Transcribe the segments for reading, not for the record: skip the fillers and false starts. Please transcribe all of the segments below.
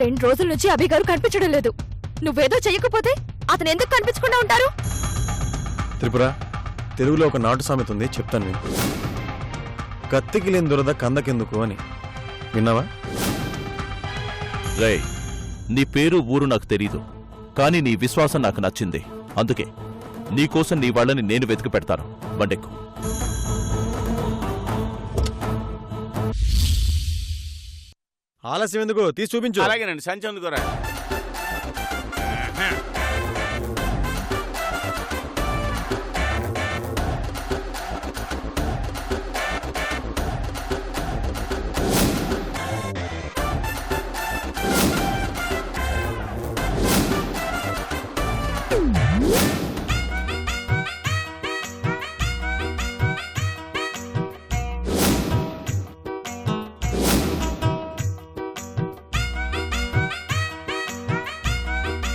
2 రోజుల నుంచి అభి గారు కనిపించడం లేదు. నువ్వేదో చెయ్యకపోతే అతను ఎందుకు కనిపించకుండా ఉంటారు? త్రిపుర, తెలుగులో ఒక నాటు సామెత ఉంది, చెప్తాను నేను. కత్తికి లేని దురద కందకెందుకు అని. విన్నావా? రేయ్, నీ పేరు ఊరు నాకు తెలీదు, కానీ నీ విశ్వాసం నాకు నచ్చింది. అందుకే నీకోసం నీ వాళ్ళని నేను వెతికి పెడతాను. బండెక్కు. ఆలస్యం ఎందుకు, తీసి చూపించు. అలాగేనండి, సంచి అందుకోరా.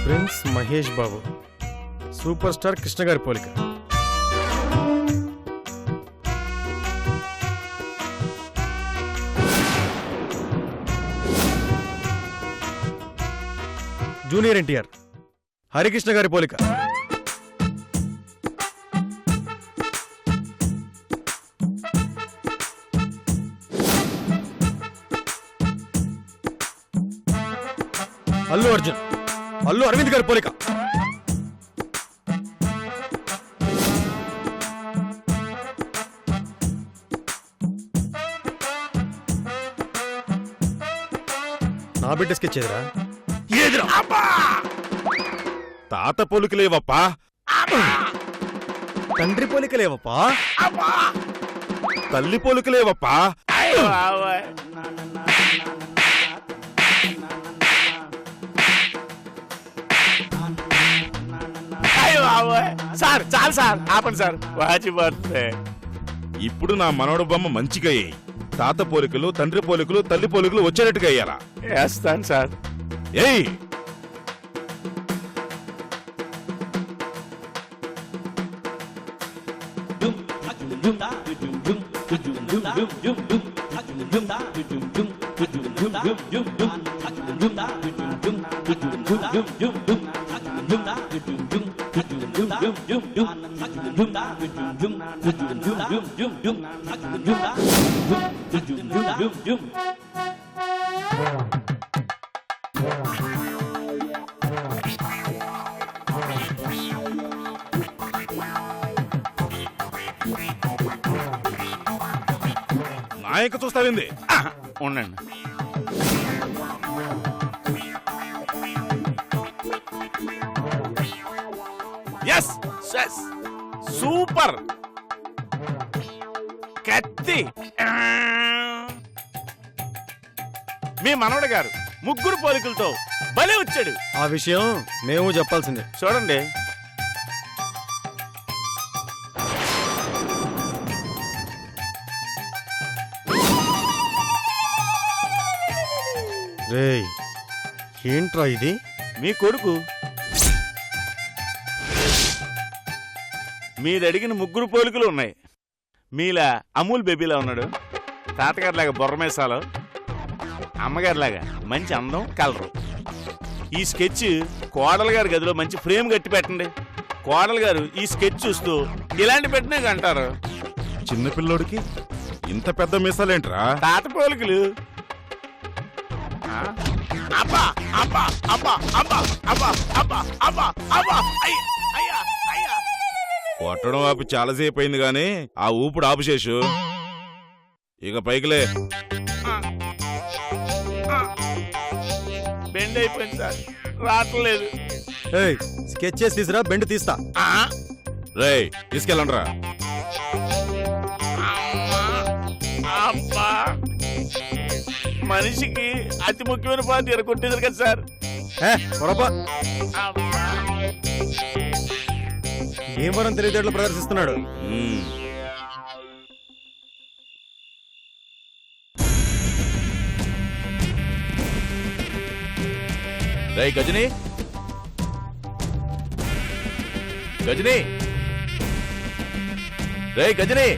Prince Mahesh Babu, super star Krishna గారి పోలిక. జూనియర్ ఎన్టీఆర్, హరికృష్ణ గారి పోలిక. అల్లు అర్జున్, అల్లు అరవింద్ గారి పోలిక. నా బిడ్డ స్కెచ్ ఎదురా. తాత పొలుకులేవప్పా, తండ్రి పోలికలేవప్పా, తల్లి పొలుకులేవప్పా. సార్ చాలు సార్, ఆపండి సార్. వాచిపోతే ఇప్పుడు నా మనోడు బొమ్మ మంచిగా అయ్యాయి. తాత పోలికలు, తండ్రి పోలికలు, తల్లి పోలికలు వచ్చేటట్టుగా అయ్యాలా? వేస్తాను సార్. ఏయ్, నాయక చూస్తావింది. ఉండండి. ఎస్ సూపర్ కత్తి. మీ మనవడు గారు ముగ్గురు పోలికలతో భలే వచ్చాడు. ఆ విషయం మేము చెప్పాల్సిందే. చూడండి. రేయ్, ఏంట్రా ఇది? మీ కొడుకు మీరు అడిగిన ముగ్గురు పోలికలు ఉన్నాయి. మీలా అమూల్ బేబీలా ఉన్నాడు, తాతగారిలాగా బొర్రమేసాలో, అమ్మగారిలాగా మంచి అందం కలరు. ఈ స్కెచ్ కోడలు గారి గదిలో మంచి ఫ్రేమ్ కట్టి పెట్టండి. కోడలు గారు ఈ స్కెచ్ చూస్తూ ఇలాంటి పెట్టినా అంటారు. చిన్నపిల్లోడికి ఇంత పెద్ద మీసాలేంట్రా? తాత పోలికలు. అబ్బా అబ్బా అబ్బా అబ్బా అబ్బా అబ్బా అబ్బా అబ్బా అయ్యా అయ్యా. కొట్టడం ఆపి చాలాసేపు అయింది గాని ఆ ఊపుడు ఆపుశేషు. ఇక పైకిలే. బెండ్ అయిపోయింది సార్, రావట్లేదు. ఏయ్, స్కెచ్ చేసి తీసురా, బెండ్ తీస్తా. రేయ్, తీసుకెళ్ళండ్రా. అబ్బా, మనిషికి అతి ముఖ్యమైన పాత్ర ఎరగొట్టేశారు కదా సార్. ఏం వరం తెలివితేటలు ప్రదర్శిస్తున్నాడు. రేయ్ గజని, గజని, రేయ్ గజని.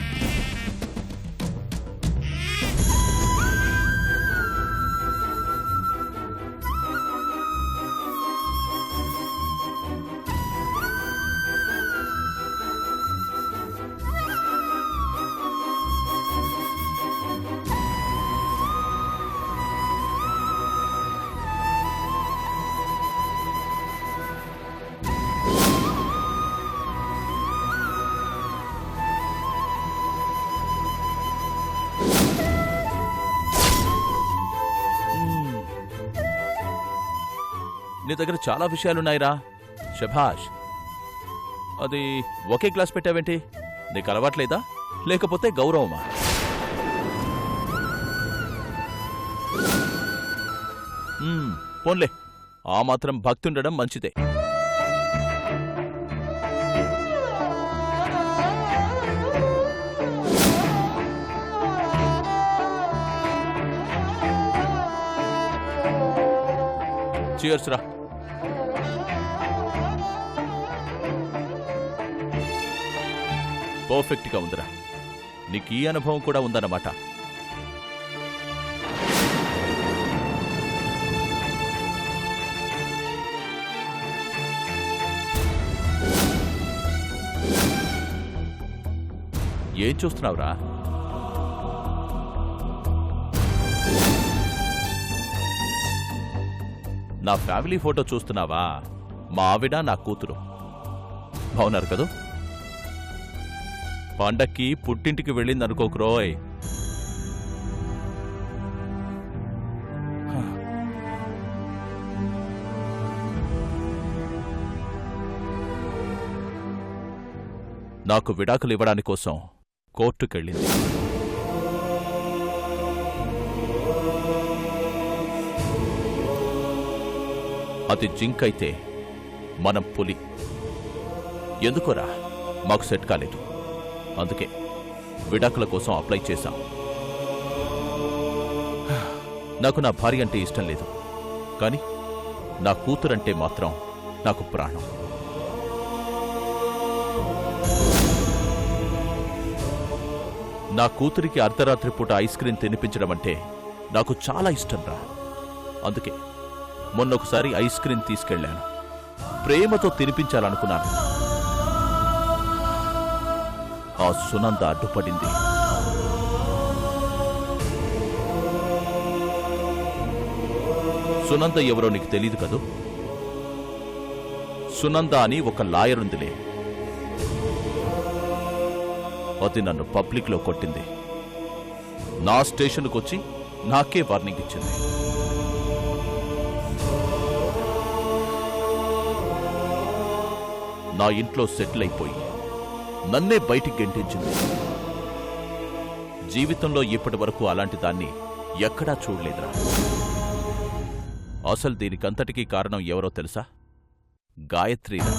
నీ దగ్గర చాలా విషయాలున్నాయిరా. శభాష్. అది ఒకే క్లాస్ పెట్టావేంటి? నీకు అలవాట్లేదా లేకపోతే గౌరవమా? పోన్లే, ఆ మాత్రం భక్తి ఉండడం మంచిదే. చియర్స్ రా. పర్ఫెక్ట్గా ఉందిరా. నీకు ఈ అనుభవం కూడా ఉందన్నమాట. ఏం చూస్తున్నావురా? నా ఫ్యామిలీ ఫోటో చూస్తున్నావా? మా ఆవిడ, నా కూతురు బావున్నారు కదూ? పండక్కి పుట్టింటికి వెళ్ళిందనుకోకురోయ్. నాకు విడాకులు ఇవ్వడానికోసం కోర్టుకెళ్ళింది. అది జింకైతే మనం పులి. ఎందుకోరా? మాకు సెట్ కాలేదు. అందుకే విడాకుల కోసం అప్లై చేశాం. నాకు నా భార్య అంటే ఇష్టం లేదు, కానీ నా కూతురంటే మాత్రం నాకు ప్రాణం. నా కూతురికి అర్ధరాత్రి పూట ఐస్ క్రీం తినిపించడం అంటే నాకు చాలా ఇష్టం రా. అందుకే మొన్నొకసారి ఐస్ క్రీం తీసుకెళ్లాను. ప్రేమతో తినిపించాలనుకున్నాను. ఆ సునంద అడ్డుపడింది. సునంద ఎవరో నీకు తెలీదు కదూ? సునంద అని ఒక లాయర్ ఉందిలే. అది నన్ను పబ్లిక్లో కొట్టింది. నా స్టేషన్కు వచ్చి నాకే వార్నింగ్ ఇచ్చింది. నా ఇంట్లో సెటిల్ అయిపోయి నన్నే బయటికి గెంటించింది. జీవితంలో ఇప్పటి వరకు అలాంటి దాన్ని ఎక్కడా చూడలేదురా. అసలు దీనికంతటికీ కారణం ఎవరో తెలుసా? గాయత్రిరా.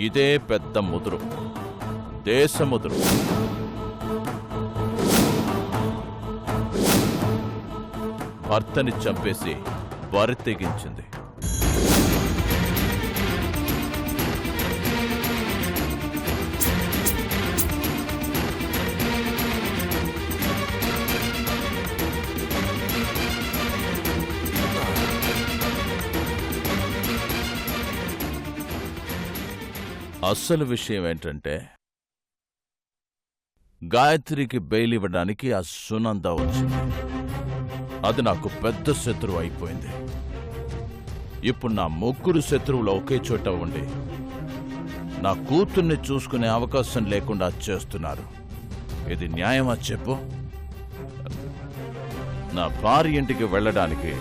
ఇదే పెద్ద ముదురు, దేశముదురు. భర్తని చంపేసి బరి తెగించింది. అస్సలు విషయం ఏంటంటే, గాయత్రికి బెయిల్ ఇవ్వడానికి ఆ సునంద వచ్చింది. అది నాకు పెద్ద శత్రువు అయిపోయింది. ఇప్పుడు నా ముగ్గురు శత్రువులు ఒకే చోట ఉండి నా కూతుర్ని చూసుకునే అవకాశం లేకుండా చేస్తున్నారు. ఇది న్యాయమా చెప్పు? నా భార్య ఇంటికి వెళ్ళడానికి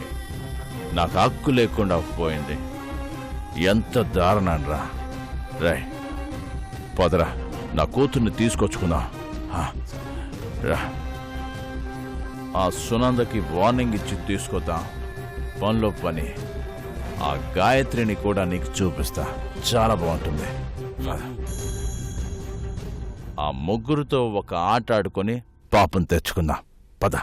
నాకు హక్కు లేకుండా పోయింది. ఎంత దారుణంరా. రే పదరా, నా కూతుర్ని తీసుకొచ్చుకుందా. ఆ సునందకి వార్నింగ్ ఇచ్చి తీసుకొద్దాం. పనిలో పని ఆ గాయత్రిని కూడా నీకు చూపిస్తా. చాలా బాగుంటుంది. ఆ ముగ్గురుతో ఒక ఆట ఆడుకొని పాపం తెచ్చుకుందాం. పద.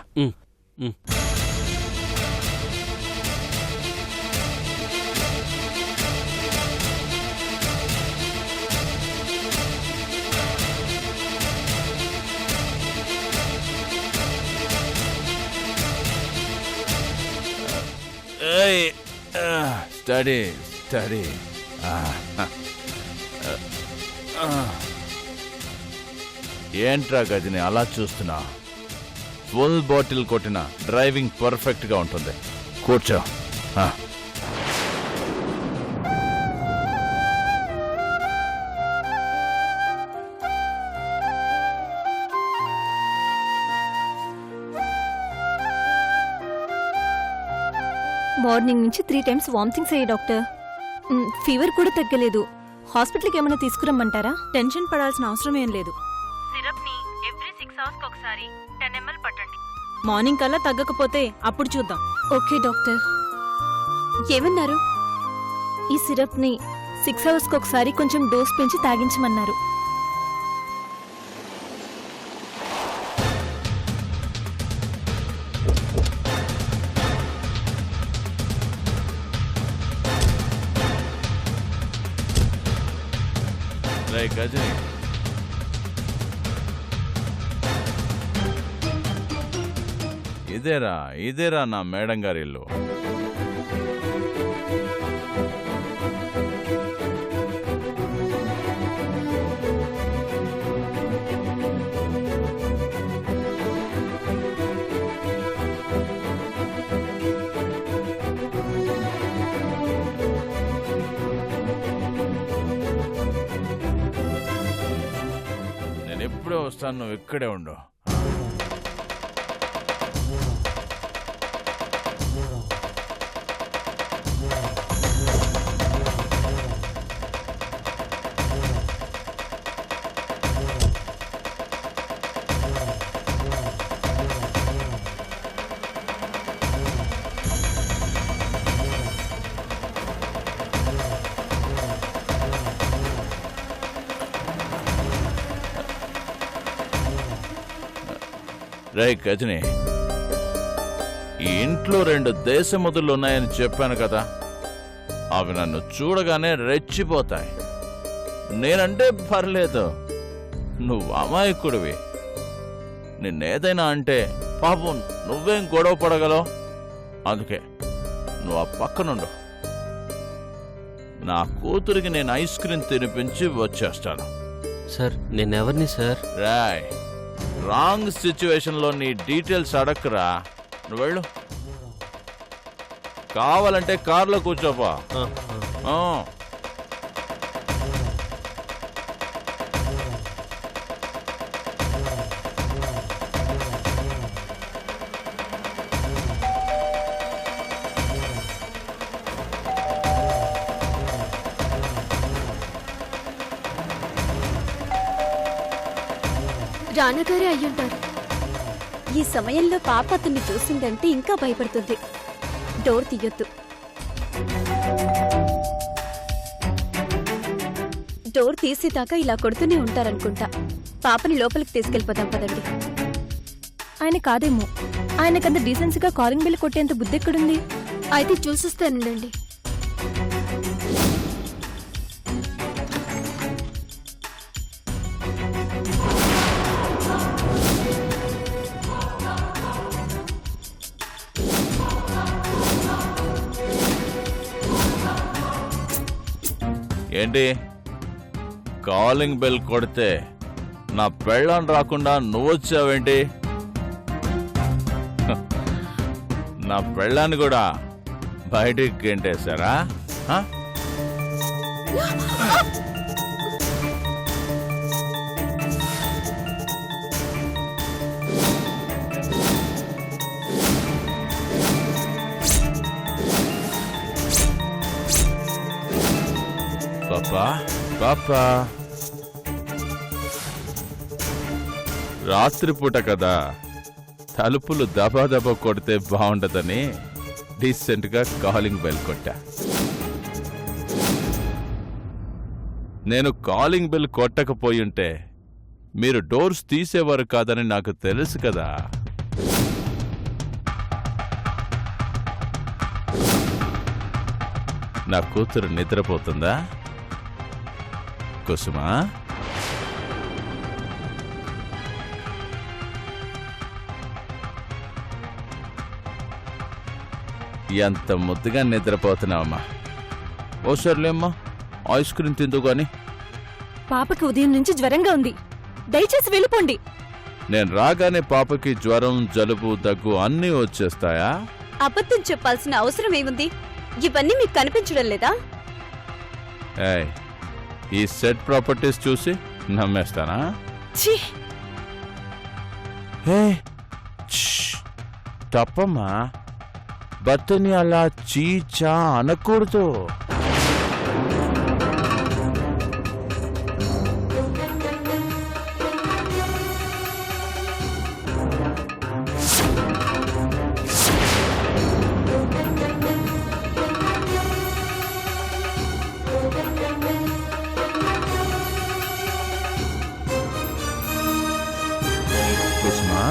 Study study. ఏంట్రా గదిని అలా చూస్తున్నా? ఫుల్ బాటిల్ కొట్టిన డ్రైవింగ్ పర్ఫెక్ట్ గా ఉంటుంది. కూర్చో. ఆ. మార్నింగ్ నుంచి 3 times వామిటింగ్స్ అయ్యాయి డాక్టర్. ఫీవర్ కూడా తగ్గలేదు. హాస్పిటల్కి ఏమైనా తీసుకురమ్మంటారా? టెన్షన్ పడాల్సిన అవసరం ఏం లేదు. సిరప్ ని ఎవ్రీ 6 hours ఒకసారి 10 ml పట్టండి. మార్నింగ్ కల్లా తగ్గకపోతే అప్పుడు చూద్దాం. Okay doctor. ఏమన్నారు? ఈ సిరప్ ని 6 hours ఒకసారి కొంచెం డోస్ పెంచి తాగించమన్నారు. రేయ్ గజని, ఇదేరా నా మేడం గారి ఇల్లు. నేను ఎప్పుడూ వస్తాను, నువ్వు ఇక్కడే ఉండు. రే గజని, ఈ ఇంట్లో 2 దేశముద్రలు ఉన్నాయని చెప్పాను కదా, అవి నన్ను చూడగానే రెచ్చిపోతాయి. నేనంటే పర్లేదు, నువ్వు అమాయకుడివి. నిన్నేదైనా అంటే పాపం నువ్వేం గొడవ పడగలవు. అందుకే నువ్వు ఆ పక్కనుండు. నా కూతురికి నేను ఐస్ క్రీమ్ తినిపించి వచ్చేస్తాను. సార్ నేనెవరిని సార్? రాయ్, రాంగ్ సిచ్యువేషన్ లో నీ డీటెయిల్స్ అడక్కరా. నువ్వు వెళ్ళు. కావాలంటే కార్లో కూర్చోపా. రానగారే అయ్యుంటారు. ఈ సమయంలో పాప అతన్ని చూసిందంటే ఇంకా భయపడుతుంది. డోర్ తీయొద్దు. డోర్ తీసేదాకా ఇలా కొడుతూనే ఉంటారనుకుంటా. పాపని లోపలికి తీసుకెళ్ళిపోదాం పదండి. ఆయన కాదేమో, ఆయనకంత డీసెన్సీగా కాలింగ్ బెల్ కొట్టేంత బుద్ధి ఎక్కడుంది? అయితే చూసిస్తానులేండి. ఏంటి, కాలింగ్ బెల్ కొడితే నా పెళ్ళాన్ని రాకుండా నువ్వొచ్చావేంటి? నా పెళ్ళాన్ని కూడా బయటికి గెంటేశారా? పాపా, రాత్రిపూట కదా, తలుపులు దబా కొడితే బాగుండదని డీసెంట్ గా కాలింగ్ బెల్ కొట్టా. నేను కాలింగ్ బెల్ కొట్టకపోయుంటే మీరు డోర్స్ తీసేవారు కాదని నాకు తెలుసు కదా. నా కూతురు నిద్రపోతుందా కుసుమా? ఎంత ముద్దుగా నిద్రపోతున్నావమ్మా. ఓసర్లేమ్మా, ఐస్ క్రీమ్ తిందు గాని. పాపకి ఉదయం నుంచి జ్వరంగా ఉంది. దయచేసి వెళ్ళిపోండి. నేను రాగానే పాపకి జ్వరం జలుబు దగ్గు అన్నీ వచ్చేస్తాయా? అబద్ధం చెప్పాల్సిన అవసరం ఏముంది? ఇవన్నీ మీకు కనిపించడం లేదా? ఏయ్, ఈ సెట్ ప్రాపర్టీస్ చూసి నమ్మేస్తానా? ఛీ! హే, తప్పమ్మా, భర్తని అలా చీచా అనకూడదు. కుసుమా,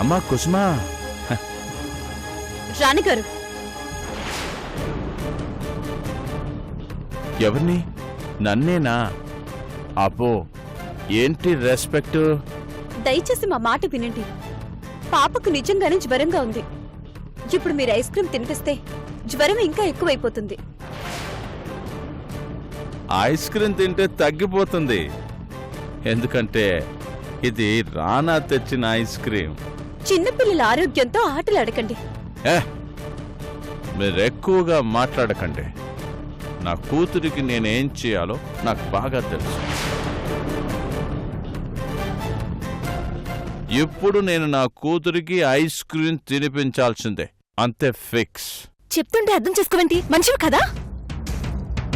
అమ్మా కుసుమా. రాణిగారు, ఎవరిని? నన్నేనా? అబ్బో, ఏంటి రెస్పెక్ట్? దయచేసి మా మాట వినండి. పాపకు నిజంగానే జ్వరంగా ఉంది. ఇప్పుడు మీరు ఐస్ క్రీమ్ తినిపిస్తే జ్వరం ఇంకా ఎక్కువైపోతుంది. ఐస్ క్రీమ్ తింటే తగ్గిపోతుంది. ఎందుకంటే ఇది రానా తెచ్చిన ఐస్ క్రీమ్. చిన్నపిల్లల ఆరోగ్యంతో ఆటలు ఆడకండి. మీరు ఎక్కువగా మాట్లాడకండి. నా కూతురికి నేనేం చేయాలో నాకు బాగా తెలుసు. ఇప్పుడు నేను నా కూతురికి ఐస్ క్రీమ్ తినిపించాల్సిందే, అంతే, ఫిక్స్. చెప్తుంటే అర్థం చేసుకోవండి, మనిషివి కదా.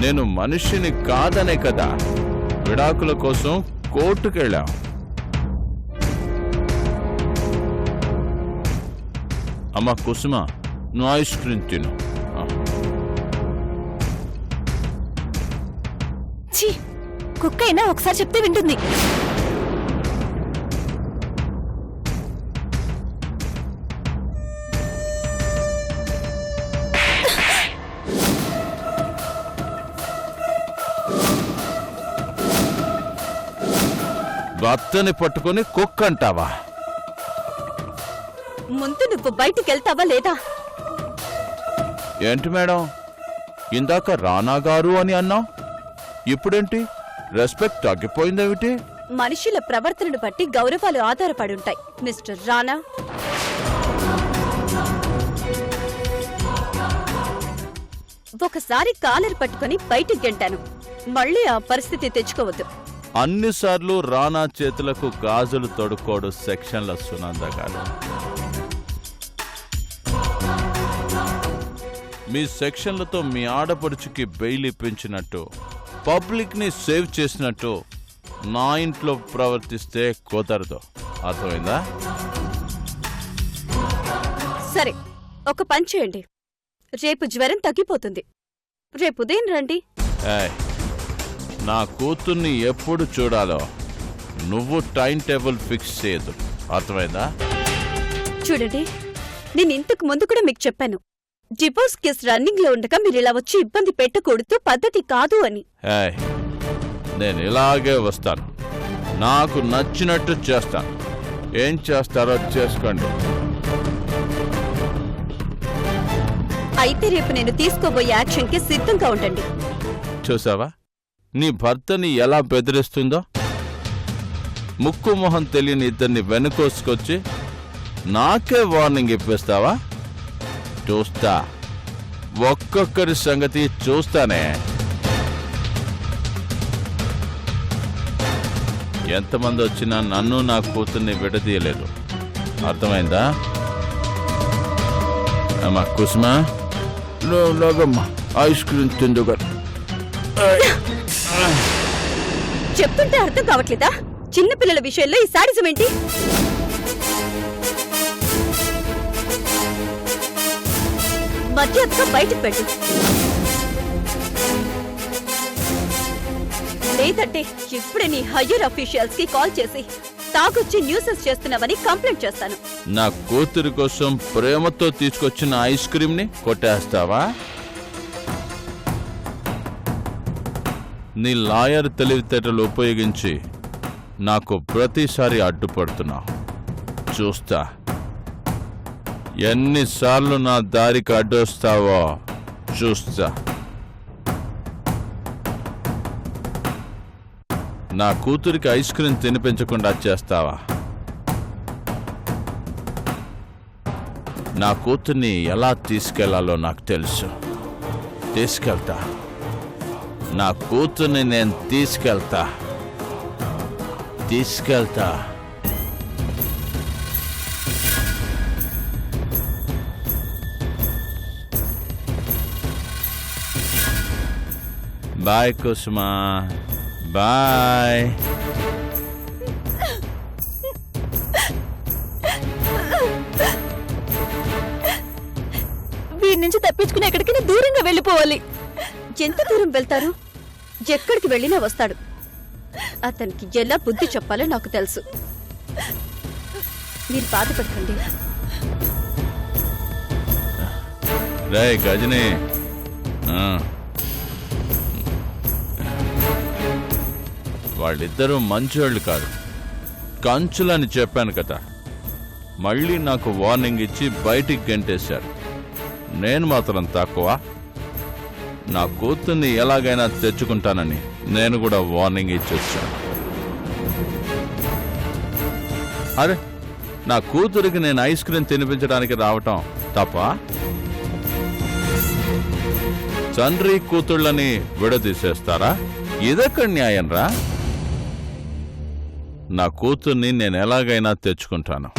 నేను మనిషిని కాదనే కదా విడాకుల కోసం కోర్టుకెళ్ళాం. అమ్మా కుసుమ, నువ్వు ఐస్ క్రీమ్ తిను. ఛీ! కుక్క అయినా ఒకసారి చెప్తే వింటుంది. భర్తని పట్టుకొని కుక్క అంటావా? ముందు నువ్వు బయటికెళ్తావా లేదా? ఏంటి మేడం, ఇందాక రానా గారు అని అన్నావు, ఇప్పుడేంటి రెస్పెక్ట్ తగ్గిపోయిందేమిటి? మనుషుల ప్రవర్తనను బట్టి గౌరవాలు ఆధారపడి ఉంటాయి మిస్టర్ రానా. ఒకసారి కాలర్ పట్టుకుని బయటికి గెంటాను. మళ్ళీ ఆ పరిస్థితి తెచ్చుకోవద్దు. అన్నిసార్లు రానా చేతులకు గాజులు తొడుక్కోడు సెక్షన్ల సునంద గారు. మీ సెక్షన్లతో మీ ఆడపడుచుకి బెయిల్ ఇప్పించినట్టు, పబ్లిక్ ని సేవ్ చేసినట్టు నా ఇంట్లో ప్రవర్తిస్తే కుదరదు. అర్థమైందా? సరే, ఒక పని చేయండి. రేపు జ్వరం తగ్గిపోతుంది. రేపు ఉదయం రండి. ఏయ్, నా కూతుర్ని ఎప్పుడు చూడాలో నువ్వు టైం టేబుల్ ఫిక్స్ చేయదు. అర్థమైందా? చూడండి, నేను ఇంతకు ముందు కూడా మీకు చెప్పాను, డివోర్స్ కేసు రన్నింగ్ లో ఉండగా మీరు ఇలా వచ్చి ఇబ్బంది పెట్టకూడదు, పద్ధతి కాదు అని. ఏయ్, నేను ఇలాగే వస్తాను. నాకు నచ్చినట్టు చేస్తాను. ఏం చేస్తారో చేసుకోండి. అయితే రేపు నేను తీసుకోబోయే యాక్షన్ కి సిద్ధంగా ఉండండి. చూసావా నీ భర్తని ఎలా బెదిరిస్తుందో? ముక్కు మొహం తెలియని ఇద్దరిని వెనుకోసుకొచ్చి నాకే వార్నింగ్ ఇప్పిస్తావా? చూస్తా, ఒక్కొక్కరి సంగతి చూస్తానే. ఎంతమంది వచ్చినా నన్ను నా కూతుర్ని విడదీయలేదు. అర్థమైందా? అమ్మా కుసుమా, లోగమ్మా ఐస్ క్రీమ్ తిందుగా. చెప్తుంటే అర్థం కావట్లేదా? చిన్నపిల్లల విషయంలో ఈ సాడిజం ఏంటి? మర్యాదగా బయటకు పెట్టు, లేదంటే ఇప్పుడే నీ హయ్యర్ అఫీషియల్స్ కి కాల్ చేసి తాగొచ్చి న్యూసెస్ చేస్తున్నావని కంప్లైంట్ చేస్తాను. నా కూతురి కోసం ప్రేమతో తీసుకొచ్చిన ఐస్ క్రీమ్ ని కొట్టేస్తావా? నీ లాయర్ తెలివితేటలు ఉపయోగించి నాకు ప్రతిసారి అడ్డుపడుతున్నావు. చూస్తా ఎన్నిసార్లు నా దారికి అడ్డొస్తావో. చూస్తా. నా కూతురికి ఐస్ క్రీమ్ తినిపించకుండా చేస్తావా? నా కూతుర్ని ఎలా తీసుకెళ్లాలో నాకు తెలుసు. తీసుకెళ్తా. నా కూతుర్ని నేను తీసుకెళ్తా. Bye Kusuma, bye. వీడి నుంచి తప్పించుకుని ఎక్కడికైనా దూరంగా వెళ్ళిపోవాలి. ఎంత దూరం వెళ్తారు? ఎక్కడికి వెళ్ళినా వస్తాడు. అతనికి ఎలా బుద్ధి చెప్పాలో నాకు తెలుసు. మీరు బాధపడకండి. రే గజని, వాళ్ళిద్దరూ మంచోళ్ళు కాదు, కంచులని చెప్పాను కదా. మళ్ళీ నాకు వార్నింగ్ ఇచ్చి బయటికి గెంటేశారు. నేను మాత్రం తక్కువ. నా కూతుర్ని ఎలాగైనా తెచ్చుకుంటానని నేను కూడా వార్నింగ్ ఇచ్చొచ్చాను. అరే, నా కూతురికి నేను ఐస్ క్రీమ్ తినిపించడానికి రావటం తప్ప? తండ్రి కూతుళ్ళని విడదీసేస్తారా? ఇదెక్కడ న్యాయం రా? నా కూతుర్ని నేను ఎలాగైనా తెచ్చుకుంటాను.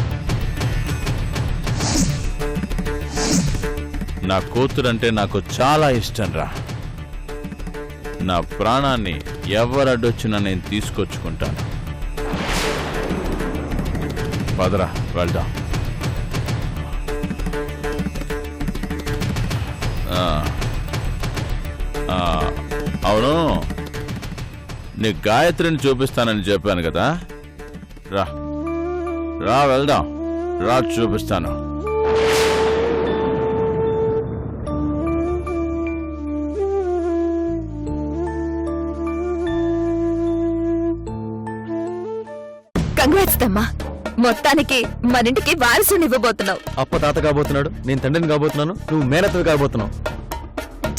నా కూతురంటే నాకు చాలా ఇష్టం రా. నా ప్రాణాన్ని ఎవరడ్డొచ్చినా నేను తీసుకొచ్చుకుంటాను. పదరా వెళ్దాం. అవును, నీ గాయత్రిని చూపిస్తానని చెప్పాను కదా. రా రా వెళ్దాం. రా చూపిస్తాను. కంగ్రాట్స్ తమ్మా, మొత్తానికి మన ఇంటికి వారసుని ఇవ్వబోతున్నావు. అప్ప తాత కాబోతున్నాడు, నేను తండ్రిని కాబోతున్నాను, నువ్వు మేనత్తవి కాబోతున్నావు.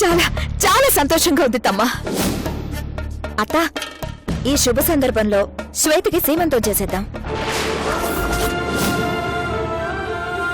చాలా చాలా సంతోషంగా ఉంది తమ్మా. అత్త, ఈ శుభ సందర్భంలో శ్వేతకి సీమంతం చేసేద్దాం.